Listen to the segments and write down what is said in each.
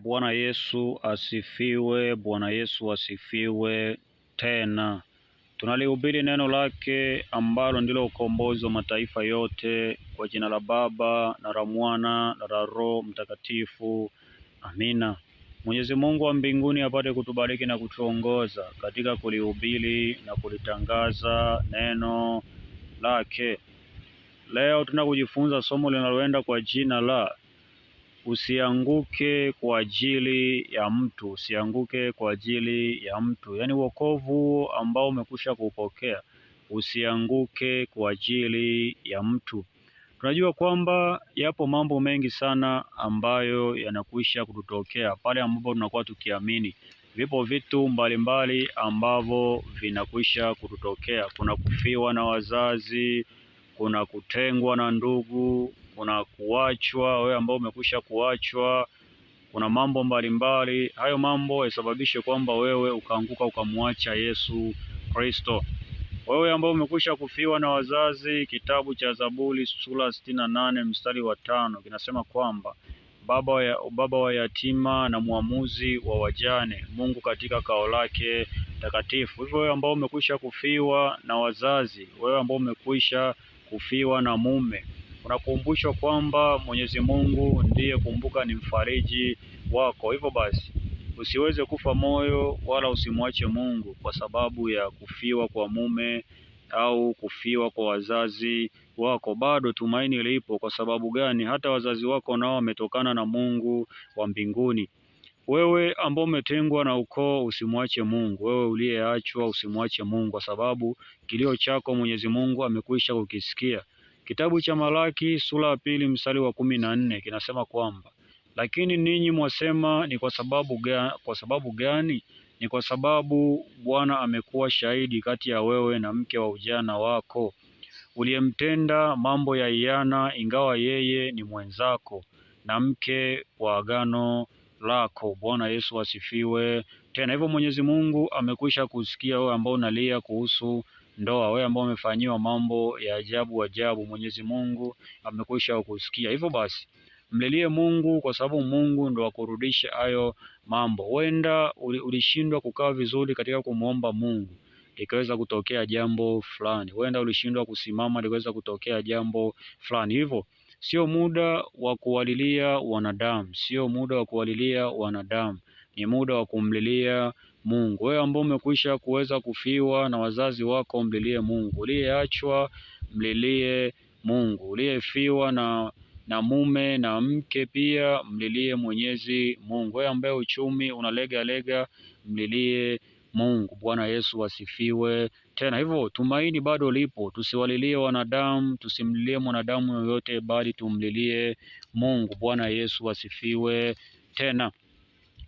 Bwana Yesu asifiwe, Bwana Yesu asifiwe tena. Tunalihubiri neno lake ambalo ndilo ukombozi wa mataifa yote, kwa jina la Baba na la Mwana na la Roho Mtakatifu. Amina. Mwenyezi Mungu wa mbinguni apate kutubariki na kutuongoza katika kulihubiri na kulitangaza neno lake. Leo tunakujifunza somo linaloenda kwa jina la usianguke kwa ajili ya mtu. Usianguke kwa ajili ya mtu, yaani wokovu ambao umekwisha kupokea, usianguke kwa ajili ya mtu. Tunajua kwamba yapo mambo mengi sana ambayo yanakwisha kututokea pale ambapo tunakuwa tukiamini. Vipo vitu mbalimbali ambavyo vinakwisha kututokea. Kuna kufiwa na wazazi, kuna kutengwa na ndugu, kuna kuachwa, wewe ambao umekwisha kuachwa, kuna mambo mbalimbali. Hayo mambo yasababishe kwamba wewe ukaanguka ukamwacha Yesu Kristo. Wewe ambao umekwisha kufiwa na wazazi, kitabu cha Zaburi sura 68 mstari wa 5 kinasema kwamba baba wa yatima na muamuzi wa wajane, Mungu katika kao lake takatifu. Hivyo wewe ambao umekwisha kufiwa na wazazi, wewe ambao umekwisha kufiwa na mume, unakumbushwa kwamba Mwenyezi Mungu ndiye, kumbuka, ni mfariji wako. Hivyo basi usiweze kufa moyo wala usimwache Mungu kwa sababu ya kufiwa kwa mume au kufiwa kwa wazazi wako. Bado tumaini lipo. Kwa sababu gani? Hata wazazi wako nao wametokana na Mungu wa mbinguni. Wewe ambao umetengwa na ukoo, usimwache Mungu. Wewe uliyeachwa, usimwache Mungu, kwa sababu kilio chako Mwenyezi Mungu amekwisha kukisikia. Kitabu cha Malaki sura ya 2 mstari wa 14 kinasema kwamba lakini ninyi mwasema ni kwa sababu gani? Ni kwa sababu Bwana amekuwa shahidi kati ya wewe na mke wa ujana wako, uliyemtenda mambo ya hiana, ingawa yeye ni mwenzako na mke wa agano lako. Bwana Yesu asifiwe tena. Hivyo Mwenyezi Mungu amekwisha kusikia wewe ambao unalia kuhusu ndoa, wewe ambao umefanyiwa mambo ya ajabu. Mwenyezi Mungu amekwisha kusikia. Hivyo basi mlilie Mungu, kwa sababu Mungu ndo akurudisha hayo mambo. Huenda ulishindwa kukaa vizuri katika kumwomba Mungu, likaweza kutokea jambo fulani. Huenda ulishindwa kusimama, likaweza kutokea jambo fulani. Hivyo sio muda wa kuwalilia wanadamu, sio muda wa kuwalilia wanadamu, ni muda wa kumlilia Mungu. Wewe ambao umekwisha kuweza kufiwa na wazazi wako, mlilie Mungu. Uliyeachwa, mlilie Mungu. Uliyefiwa na mume na mke, pia mlilie Mwenyezi Mungu. Wewe ambaye uchumi unalega, mlilie Mungu. Bwana Yesu asifiwe tena. Hivyo tumaini bado lipo. Tusiwalilie wanadamu, tusimlilie mwanadamu yoyote, bali tumlilie Mungu. Bwana Yesu asifiwe tena.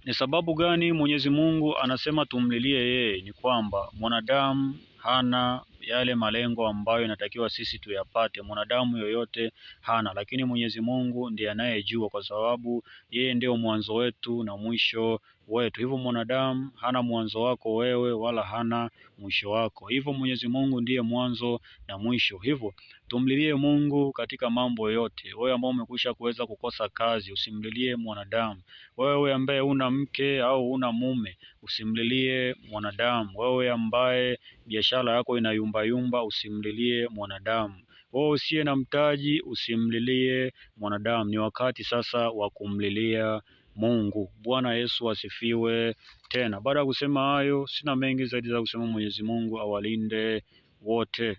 Ni sababu gani Mwenyezi Mungu anasema tumlilie yeye? Ni kwamba mwanadamu hana yale malengo ambayo inatakiwa sisi tuyapate. Mwanadamu yoyote hana, lakini Mwenyezi Mungu ndiye anayejua, kwa sababu yeye ndio mwanzo wetu na mwisho wetu. Hivyo mwanadamu hana mwanzo wako wewe, wala hana mwisho wako. Hivyo Mwenyezi Mungu ndiye mwanzo na mwisho. Hivyo tumlilie Mungu katika mambo yote. Wewe ambao umekwisha kuweza kukosa kazi, usimlilie mwanadamu. Wewe ambaye una mke au una mume, usimlilie mwanadamu. Wewe ambaye biashara yako inayumba, usimlilie mwanadamu. Wewe usiye na mtaji, usimlilie mwanadamu. Ni wakati sasa wa kumlilia Mungu. Bwana Yesu asifiwe tena. Baada ya kusema hayo, sina mengi zaidi za kusema. Mwenyezi Mungu awalinde wote.